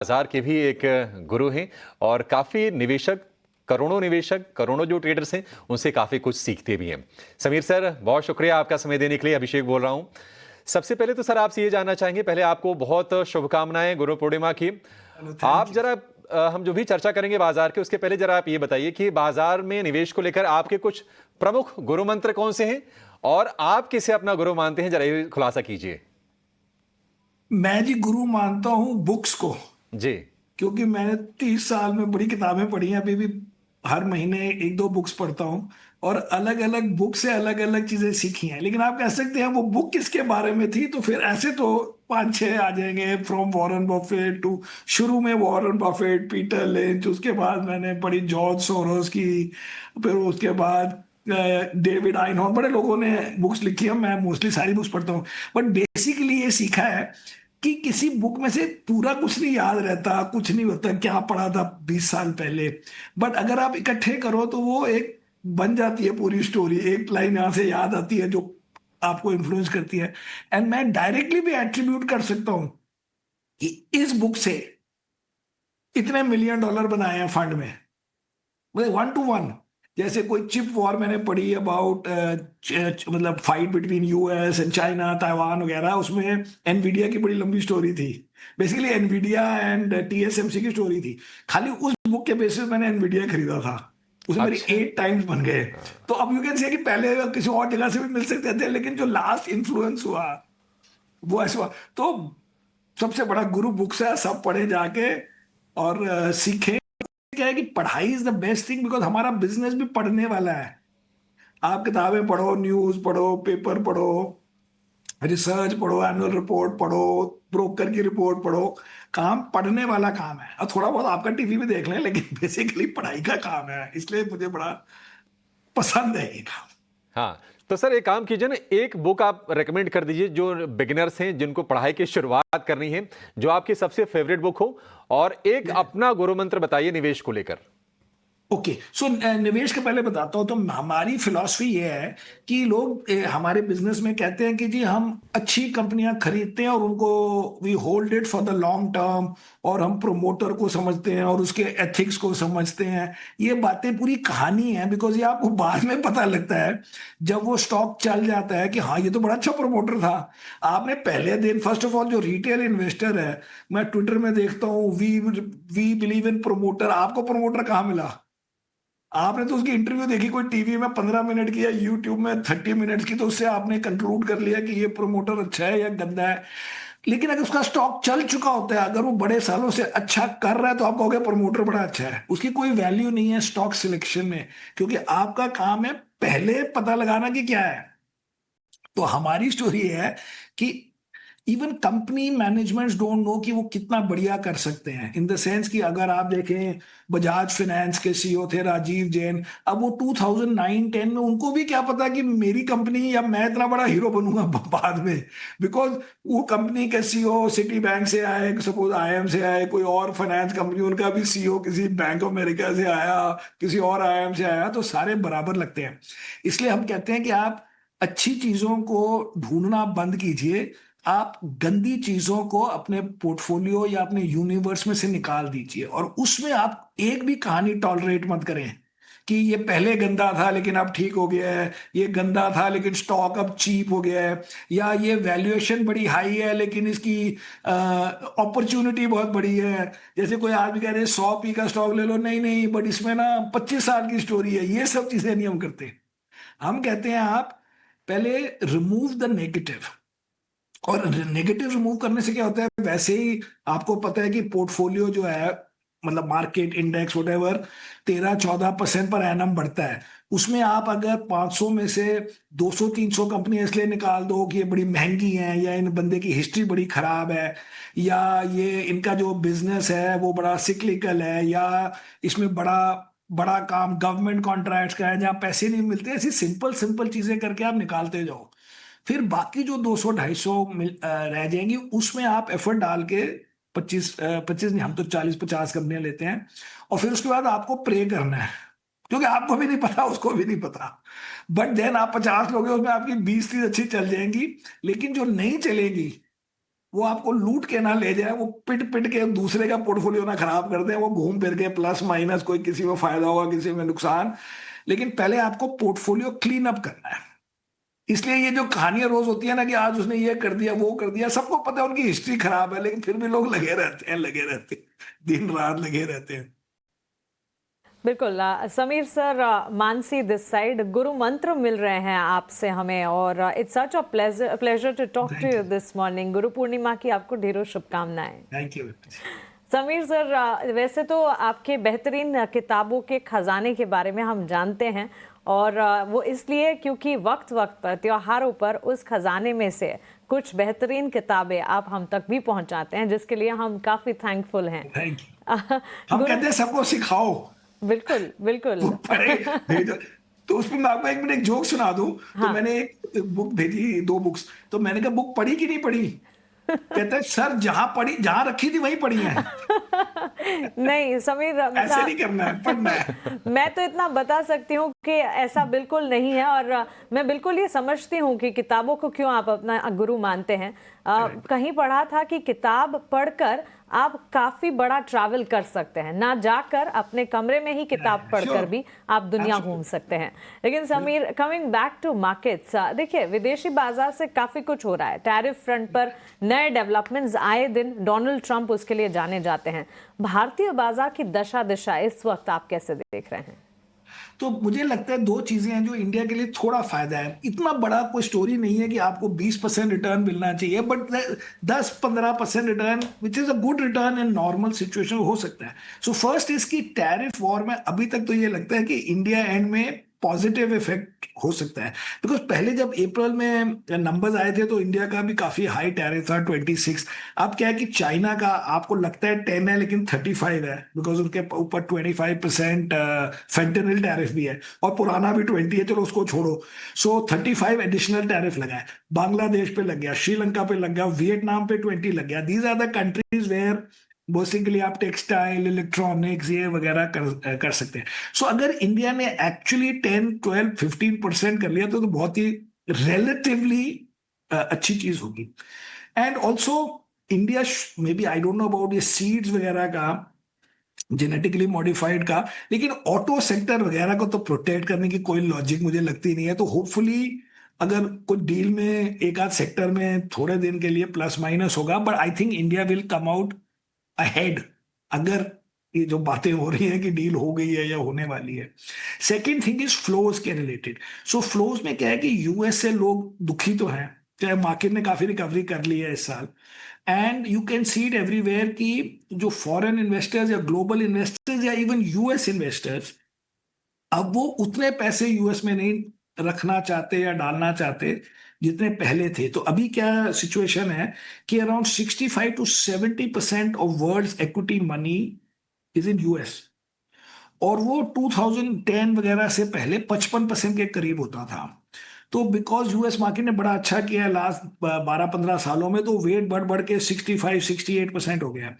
बाजार के भी एक गुरु हैं और काफ़ी निवेशक, करोड़ों जो ट्रेडर्स हैं, उनसे काफ़ी कुछ सीखते भी हैं। समीर सर, बहुत शुक्रिया आपका समय देने के लिए। अभिषेक बोल रहा हूँ। सबसे पहले तो सर आपसे ये जानना चाहेंगे, पहले आपको बहुत शुभकामनाएं गुरु पूर्णिमा की। हेलो, आप थैंक यू। जरा हम जो भी चर्चा करेंगे बाजार के, उसके पहले जरा आप ये बताइए कि बाजार में निवेश को लेकर आपके कुछ प्रमुख गुरु मंत्र कौन से हैं और आप किसे अपना गुरु मानते हैं, जरा ये खुलासा कीजिए। मैं जी गुरु मानता हूँ बुक्स को। जी। क्योंकि मैंने 30 साल में बड़ी किताबें पढ़ी हैं, अभी भी हर महीने एक दो बुक्स पढ़ता हूँ और अलग अलग बुक से अलग अलग चीजें सीखी हैं। लेकिन आप कह सकते हैं वो बुक किसके बारे में थी, तो फिर ऐसे तो पांच छह आ जाएंगे। फ्रॉम वॉरेन बफेट टू, शुरू में वॉरेन बफेट, पीटर लिंच, उसके बाद मैंने पढ़ी जॉर्ज सोरोस की, फिर उसके बाद डेविड आइनहॉर्न, बड़े लोगों ने बुक्स लिखी है। मैं मोस्टली सारी बुक्स पढ़ता हूँ, बट बेसिकली ये सीखा है कि किसी बुक में से पूरा कुछ नहीं याद रहता, कुछ नहीं होता क्या पढ़ा था 20 साल पहले। बट अगर आप इकट्ठे करो तो वो एक बन जाती है पूरी स्टोरी। एक लाइन यहाँ से याद आती है जो आपको इन्फ्लुएंस करती है। एंड मैं डायरेक्टली भी एट्रीब्यूट कर सकता हूँ कि इस बुक से इतने मिलियन डॉलर बनाए हैं फंड में, मतलब 1 to 1। जैसे कोई चिप वॉर मैंने पढ़ी अबाउट, मतलब fight between US and China, Taiwan वगैरह, उसमें एनवीडिया की बड़ी लंबी स्टोरी थी। बेसिकली एनवीडिया एंड टीएसएमसी की स्टोरी थी। खाली उस बुक के बेसिस मैंने एनवीडिया खरीदा था, उसमें मेरे अच्छा। 8 टाइम्स बन गए। हाँ। तो अब यू कैन से कि पहले किसी और जगह से भी मिल सकते थे, लेकिन जो लास्ट इन्फ्लुएंस हुआ वो ऐसा हुआ। तो सबसे बड़ा गुरु बुक्स है, सब पढ़े जाके और सीखें। क्या है कि पढ़ाई is the best thing, because हमारा बिजनेस भी पढ़ने वाला है। आप किताबें पढ़ो, न्यूज पढ़ो, पेपर पढ़ो, रिसर्च पढ़ो, एनुअल रिपोर्ट पढ़ो, ब्रोकर की रिपोर्ट पढ़ो। काम पढ़ने वाला काम है। और थोड़ा बहुत आपका टीवी भी देख लें, लेकिन बेसिकली पढ़ाई का काम है, इसलिए मुझे बड़ा पसंद है ये काम। हाँ, तो सर एक काम कीजिए ना, एक बुक आप रेकमेंड कर दीजिए जो बिगिनर्स हैं, जिनको पढ़ाई की शुरुआत करनी है, जो आपकी सबसे फेवरेट बुक हो, और एक अपना गुरु मंत्र बताइए निवेश को लेकर। ओके, सो निवेश के पहले बताता हूँ। तो हमारी फिलॉसफी ये है कि लोग हमारे बिजनेस में कहते हैं कि जी हम अच्छी कंपनियां खरीदते हैं और उनको we hold it for the long term, और हम प्रोमोटर को समझते हैं और उसके एथिक्स को समझते हैं। ये बातें पूरी कहानी है, बिकॉज ये आपको बाद में पता लगता है जब वो स्टॉक चल जाता है कि हाँ ये तो बड़ा अच्छा प्रोमोटर था। आपने पहले दिन, फर्स्ट ऑफ ऑल जो रिटेल इन्वेस्टर है, मैं ट्विटर में देखता हूँ we we believe in promoter. आपको प्रोमोटर कहाँ मिला? आपने तो उसकी इंटरव्यू देखी कोई टीवी में 15 मिनट की या यूट्यूब में 30 मिनट्स की, तो उससे आपने कंक्लूड कर लिया कि ये प्रोमोटर अच्छा है या गंदा है। लेकिन अगर उसका स्टॉक चल चुका होता है, अगर वो बड़े सालों से अच्छा कर रहा है, तो आप कहोगे प्रमोटर बड़ा अच्छा है। उसकी कोई वैल्यू नहीं है स्टॉक सिलेक्शन में, क्योंकि आपका काम है पहले पता लगाना कि क्या है। तो हमारी स्टोरी है कि even company managements don't know कि वो कितना बढ़िया कर सकते हैं। इन द सेंस कि अगर आप देखें, बजाज फाइनेंस के सीईओ थे राजीव जैन। अब वो 2009-10 में उनको भी क्या पता कि मेरी कंपनी या मैं इतना बड़ा हीरो बनूंगा बाद में। बिकॉज वो कंपनी के सीईओ सिटी बैंक से आए, सपोज आईएम से आए, कोई और फाइनेंस कंपनी उनका भी सीईओ किसी बैंक ऑफ अमेरिका से आया, किसी और आईएम से आया, तो सारे बराबर लगते हैं। इसलिए हम कहते हैं कि आप अच्छी चीजों को ढूंढना बंद कीजिए। आप गंदी चीजों को अपने पोर्टफोलियो या अपने यूनिवर्स में से निकाल दीजिए, और उसमें आप एक भी कहानी टॉलरेट मत करें कि ये पहले गंदा था लेकिन अब ठीक हो गया है, ये गंदा था लेकिन स्टॉक अब चीप हो गया है, या ये वैल्यूएशन बड़ी हाई है लेकिन इसकी अपॉर्चुनिटी बहुत बड़ी है। जैसे कोई आदमी कह रहे 100p का स्टॉक ले लो, नहीं नहीं बट इसमें ना 25 साल की स्टोरी है। ये सब चीजें नहीं हम करते। हम कहते हैं आप पहले रिमूव द नेगेटिव। और नेगेटिव रिमूव करने से क्या होता है, वैसे ही आपको पता है कि पोर्टफोलियो जो है, मतलब market index whatever 13-14% per annum बढ़ता है। उसमें आप अगर 500 में से 200-300 कंपनियां इसलिए निकाल दो कि ये बड़ी महंगी हैं, या इन बंदे की हिस्ट्री बड़ी खराब है, या ये इनका जो बिजनेस है वो बड़ा सिक्लिकल है, या इसमें बड़ा बड़ा काम गवर्नमेंट कॉन्ट्रैक्ट्स का है जहाँ पैसे नहीं मिलते, ऐसी सिंपल सिंपल चीजें करके आप निकालते जाओ। फिर बाकी जो 200-250 रह जाएंगी, उसमें आप एफर्ट डाल के 25 नहीं, हम तो 40-50 कंपनियां लेते हैं। और फिर उसके बाद आपको प्रे करना है, क्योंकि आपको भी नहीं पता, उसको भी नहीं पता। बट देन आप 50 लोगे, उसमें आपकी 20-30 अच्छी चल जाएंगी। लेकिन जो नहीं चलेगी वो आपको लूट के ना ले जाए, वो पिट पिट के दूसरे का पोर्टफोलियो ना खराब कर दे, वो घूम फिर के प्लस माइनस, कोई किसी को फायदा होगा किसी में नुकसान। लेकिन पहले आपको पोर्टफोलियो क्लीन अप करना है। इसलिए ये जो कहानियां रोज होती है ना कि आज उसने ये कर दिया वो कर दिया, सबको पता है उनकी हिस्ट्री खराब है, लेकिन फिर भी लोग लगे रहते हैं, दिन रात लगे रहते हैं। बिल्कुल Sameer sir, Mansi this side, गुरु मंत्र मिल रहे हैं आपसे हमें, और it's such a pleasure to talk to you this morning. Guru Purnima की आपको ढेरों शुभकामनाएं। Thank you. समीर सर, वैसे तो आपके बेहतरीन किताबों के खजाने के बारे में हम जानते हैं, और वो इसलिए क्योंकि वक्त वक्त पर, त्योहारों पर, उस खजाने में से कुछ बेहतरीन किताबें आप हम तक भी पहुंचाते हैं, जिसके लिए हम काफी थैंकफुल हैं। Thank you. हम कहते हैं सबको सिखाओ, बिल्कुल बिल्कुल। बुक पढ़े, भेजो। तो उसमें मैं आपको 1 मिनट एक जोक सुना दूं। तो हाँ। मैंने एक बुक भेजी, 2 बुक्स। तो मैंने कहा बुक पढ़ी कि नहीं पढ़ी? कहते हैं सर जहां पढ़ी, जहां रखी थी वहीं पढ़ी है। नहीं समीर, ऐसे नहीं करना है, पढ़ना है। मैं तो इतना बता सकती हूँ कि ऐसा बिल्कुल नहीं है, और मैं बिल्कुल ये समझती हूँ कि किताबों को क्यों आप अपना गुरु मानते हैं। कहीं पढ़ा था कि किताब पढ़कर आप काफी बड़ा ट्रैवल कर सकते हैं, ना जाकर अपने कमरे में ही किताब पढ़कर भी आप दुनिया घूम सकते हैं। लेकिन Sameer, coming back to markets, देखिए विदेशी बाजार से काफी कुछ हो रहा है। टैरिफ फ्रंट पर नए डेवलपमेंट्स आए दिन, डोनाल्ड ट्रंप उसके लिए जाने जाते हैं। भारतीय बाजार की दशा दिशा इस वक्त आप कैसे देख रहे हैं? तो मुझे लगता है 2 चीजें हैं जो इंडिया के लिए थोड़ा फायदा है। इतना बड़ा कोई स्टोरी नहीं है कि आपको 20% रिटर्न मिलना चाहिए, but 10-15% return which is a good return in normal situation हो सकता है। सो फर्स्ट इसकी टैरिफ वॉर में अभी तक तो ये लगता है कि इंडिया एंड में पॉजिटिव इफेक्ट हो सकता है। बिकॉज पहले जब अप्रैल में नंबर्स आए थे तो इंडिया का भी काफी हाई टैरिफ था, 26। अब क्या है कि चाइना का आपको लगता है 10 है लेकिन 35 है, बिकॉज उनके ऊपर 25% फेंटेनिल टैरिफ भी है, और पुराना भी 20 है, चलो उसको छोड़ो। सो 35 एडिशनल टैरिफ लगा है। बांग्लादेश पे लग गया, श्रीलंका पे लग गया, वियतनाम पे 20 लग गया। These are the countries where basically आप टेक्सटाइल, इलेक्ट्रॉनिक्स ये वगैरह कर सकते हैं। सो अगर इंडिया ने एक्चुअली 10, 12, 15% कर लिया तो बहुत ही रिलेटिवली अच्छी चीज होगी। And also India, may be I don't know about ये सीड्स वगैरह का, जेनेटिकली मॉडिफाइड का, लेकिन ऑटो सेक्टर वगैरह को तो प्रोटेक्ट करने की कोई लॉजिक मुझे लगती नहीं है। तो होपफुली अगर कुछ डील में एक आध सेक्टर में थोड़े दिन के लिए प्लस माइनस होगा, but I think India will come out ahead, अगर ये जो बातें हो रही हैं कि डील हो गई है या होने वाली है। सेकेंड थिंग इज फ्लोज के रिलेटेड। सो फ्लोज में क्या है कि यूएस से लोग दुखी तो हैं, चाहे मार्केट ने काफी रिकवरी कर ली है इस साल, and you can see it everywhere कि जो फॉरेन इन्वेस्टर्स या ग्लोबल इन्वेस्टर्स या इवन यूएस इन्वेस्टर्स, अब वो उतने पैसे यूएस में नहीं रखना चाहते या डालना चाहते जितने पहले थे। तो अभी क्या सिचुएशन है कि around 65 to 70% of world equity money is in US, और वो 2010 वगैरह से पहले 55% के करीब होता था। तो बिकॉज यूएस मार्केट ने बड़ा अच्छा किया है लास्ट 12-15 सालों में, तो वेट बढ़ बढ़ के 65-68% हो गया।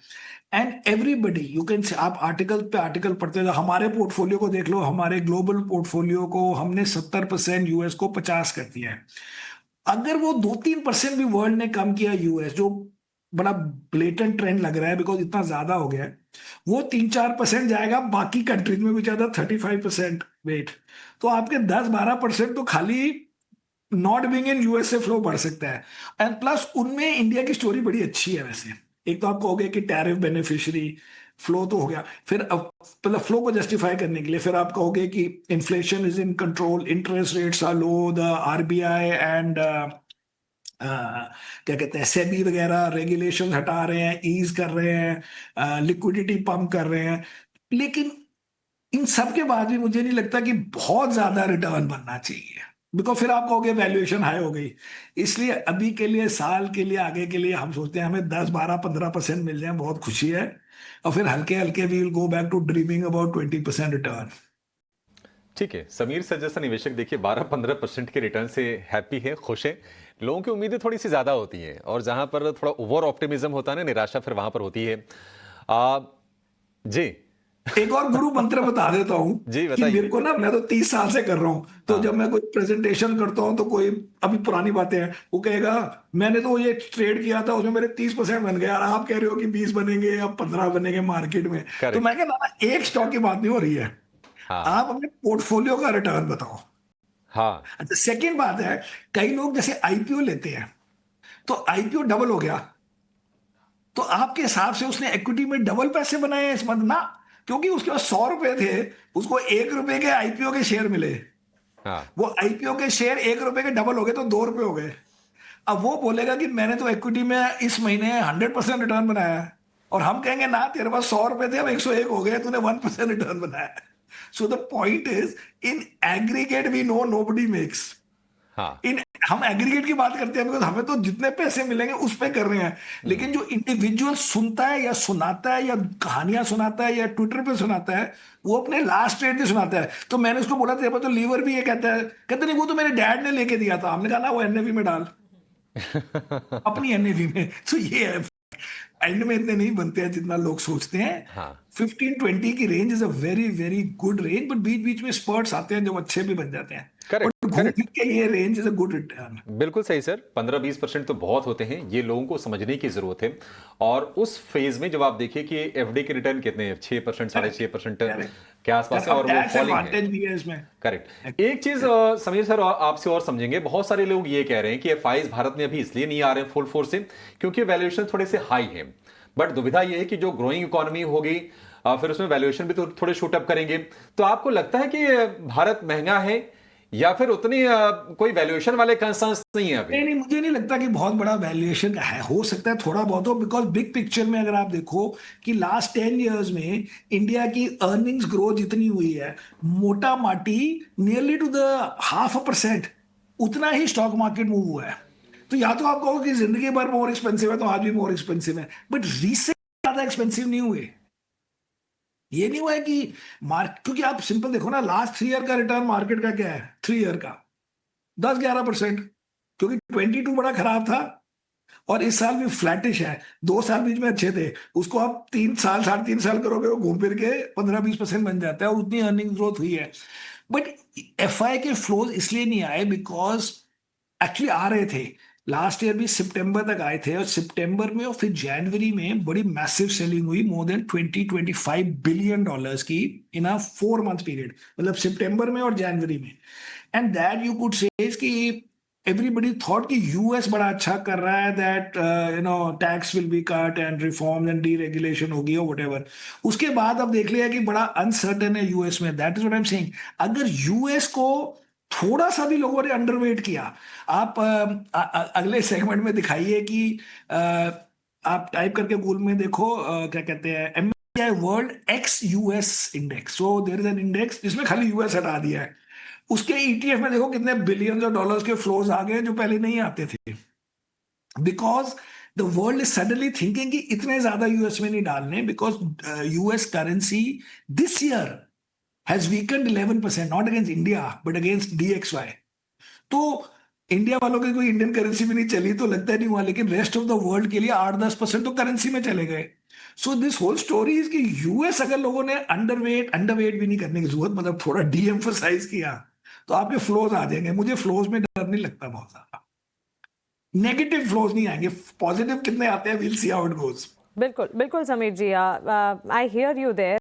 And everybody you can say, आप आर्टिकल पे आर्टिकल पढ़ते हो, हमारे पोर्टफोलियो को देख लो, हमारे ग्लोबल पोर्टफोलियो को हमने 70% यूएस को 50 कर दिया है। अगर वो 2-3% भी वर्ल्ड ने कम किया यूएस, जो बड़ा ब्लेटेंट ट्रेंड लग रहा है बिकॉज इतना ज्यादा हो गया है, वो 3-4% जाएगा बाकी कंट्रीज में भी, ज्यादा 35% वेट, तो आपके 10-12% तो खाली नॉट बीइंग इन यूएस से फ्लो बढ़ सकता है। एंड प्लस उनमें इंडिया की स्टोरी बड़ी अच्छी है वैसे। एक तो आप कहोगे कि टैरिफ बेनिफिशियरी, फ्लो तो हो गया, फिर अब मतलब फ्लो को जस्टिफाई करने के लिए फिर आप कहोगे कि inflation is in control, interest rates are low, the RBI and क्या कहते हैं सेबी वगैरह रेगुलेशन हटा रहे हैं, ईज कर रहे हैं, लिक्विडिटी पंप कर रहे हैं। लेकिन इन सब के बाद भी मुझे नहीं लगता कि बहुत ज्यादा रिटर्न बनना चाहिए, बिकॉज फिर आप कहोगे वैल्यूएशन हाई हो गई। इसलिए अभी के लिए, साल के लिए, आगे के लिए हम सोचते हैं हमें 10-12-15% मिल जाए बहुत खुशी है, और फिर हल्के हल्के we will go back to dreaming about 20% return. ठीक है, समीर सर जैसा निवेशक देखिए 12-15% के रिटर्न से हैप्पी है, खुश है। लोगों की उम्मीदें थोड़ी सी ज्यादा होती हैं, और जहां पर थोड़ा ओवर ऑप्टिमिज्म होता है ना, निराशा फिर वहां पर होती है। जी एक और गुरु मंत्र बता देता हूँ जी, कि बताइए। मेरे को ना, मैं तो 30 साल से कर रहा हूँ, तो हाँ। जब मैं कोई प्रेजेंटेशन करता हूँ तो कोई, अभी पुरानी बातें हैं, वो कहेगा मैंने तो ये ट्रेड किया था उसमें मेरे 30% बन गए, यार आप कह रहे हो कि 20 बनेंगे या 15 बनेंगे मार्केट में। तो करेक्ट। मैं कहना ना, एक स्टॉक की बात नहीं हो रही है, हाँ। आप अपने पोर्टफोलियो का रिटर्न बताओ। हाँ। अच्छा, सेकेंड बात है, कई लोग जैसे आईपीओ लेते हैं, तो आईपीओ डबल हो गया, तो आपके हिसाब से उसने इक्विटी में डबल पैसे बनाए हैं? इस मत ना, क्योंकि उसके पास 100 रुपए थे, उसको 1 रुपए के आईपीओ के शेयर मिले, हाँ। वो आईपीओ के शेयर 1 रुपए के डबल हो गए तो 2 रुपए हो गए। अब वो बोलेगा कि मैंने तो इक्विटी में इस महीने 100% रिटर्न बनाया है, और हम कहेंगे ना, तेरे पास 100 रुपए थे, अब 101 हो गए, तूने 1% रिटर्न बनाया। So the point is, in aggregate we know nobody makes, हाँ। इन हम एग्रीगेट की बात करते हैं बिकॉज हमें तो जितने पैसे मिलेंगे उस पे कर रहे हैं, लेकिन जो इंडिविजुअल सुनता है या सुनाता है या कहानियां सुनाता है या ट्विटर पे सुनाता है, वो अपने लास्ट रेट में सुनाता है। तो मैंने उसको बोला, तेरे पास तो लीवर भी है, कहता है, कहते नहीं वो तो मेरे डैड ने लेके दिया था। हमने कहा ना, वो एनएवी में डाल, अपनी एनएवी में। तो ये है, एंड में इतने नहीं बनते हैं जितना लोग सोचते हैं। हाँ। 15-20 की range is a very very good range, but बीच बीच में स्पर्ट्स आते हैं जो अच्छे भी बन जाते हैं, करेक्ट, बट घूम फिर करेक्ट। के ये range is a good return. बिल्कुल सही सर, 15-20% तो बहुत होते हैं, ये लोगों को समझने की जरूरत है। और उस फेज में जब आप देखिए कि एफडी के रिटर्न कितने हैं, 6%, साढ़े करेक्ट, 6% करेक्ट। के आसपास है, अब और वो टैक्स फॉलिंग है। एडवांटेज भी है इसमें। करेक्ट। एक चीज समीर सर आपसे और समझेंगे, बहुत सारे लोग ये कह रहे हैं कि एफआईज भारत में अभी इसलिए नहीं आ रहे फुल फोर्स से क्योंकि वैल्यूएशन थोड़े से हाई है। बट दुविधा ये है कि जो ग्रोइंग इकोनॉमी होगी, फिर उसमें वैल्यूएशन भी तो थोड़े शूट अप करेंगे। तो आपको लगता है कि भारत महंगा है, या फिर उतनी कोई वैल्यूएशन वाले कंसर्न्स नहीं है अभी? नहीं नहीं, मुझे नहीं लगता कि बहुत बड़ा वैल्यूएशन का है, हो सकता है थोड़ा बहुत हो, बिकॉज बिग पिक्चर में अगर आप देखो कि लास्ट 10 years में इंडिया की अर्निंग्स ग्रोथ जितनी हुई है, मोटा माटी नियरली टू द 0.5%, उतना ही स्टॉक मार्केट मूव हुआ है। तो या तो आप कहो कि जिंदगी भर मोर एक्सपेंसिव है, तो आज भी मोर एक्सपेंसिव है, बट रीसेंट ज्यादा एक्सपेंसिव नहीं हुए। ये नहीं हुआ है कि मार्केट, क्योंकि आप सिंपल देखो ना, लास्ट 3 ईयर का रिटर्न मार्केट का क्या है, 3 ईयर का 10-11%, क्योंकि 22 बड़ा खराब था, और इस साल भी फ्लैटिश है। 2 साल बीच में अच्छे थे, उसको आप 3 साल 3.5 साल करोगे, वो घूम फिर के 15-20% बन जाता है, और उतनी अर्निंग ग्रोथ हुई है। बट एफआई के फ्लोज इसलिए नहीं आए बिकॉज एक्चुअली आ रहे थे, लास्ट ईयर भी सितंबर तक आए थे, और सितंबर में और फिर जनवरी में बड़ी मैसिव सेलिंग हुई, मोर देन $20-25 बिलियन की इन अ 4 month पीरियड, मतलब सितंबर में और जनवरी में। And that you could say कि एवरीबडी थॉट कि यूएस बड़ा अच्छा कर रहा है, that tax will be cut and reform and deregulation होगी और व्हाटएवर। उसके बाद अब देख लिया कि बड़ा अनसर्टेन है यूएस में, that is what I am saying. अगर यूएस को थोड़ा सा भी लोगों ने अंडरवेट किया, आप अगले सेगमेंट में दिखाइए कि आप टाइप करके गूगल में देखो, क्या कहते हैं, MSCI world ex US index, so there is an index जिसमें खाली यूएस हटा दिया है, उसके ईटीएफ में देखो कितने बिलियंस ऑफ डॉलर्स के फ्लोज आ गए जो पहले नहीं आते थे, because the world is suddenly thinking कि इतने ज्यादा यूएस में नहीं डालने, because US currency this year has weekend 11%, not against India but against DXY. तो इंडिया वालों की कोई इंडियन करेंसी में नहीं चली तो लगता नहीं हुआ, लेकिन रेस्ट ऑफ द वर्ल्ड के लिए 8-10% तो करेंसी में चले गए। So this whole story is कि यूएस अगर लोगों ने अंडरवेट भी नहीं करने की जरूरत, मतलब थोड़ा डी एम्फोसाइज किया, तो आपके फ्लोज आ जाएंगे। मुझे फ्लोज में डर नहीं लगता बहुत ज्यादा, नेगेटिव फ्लोज नहीं आएंगे, पॉजिटिव कितने आते हैं, will see how it goes. बिल्कुल बिल्कुल समीर जी, आई हियर यू देयर।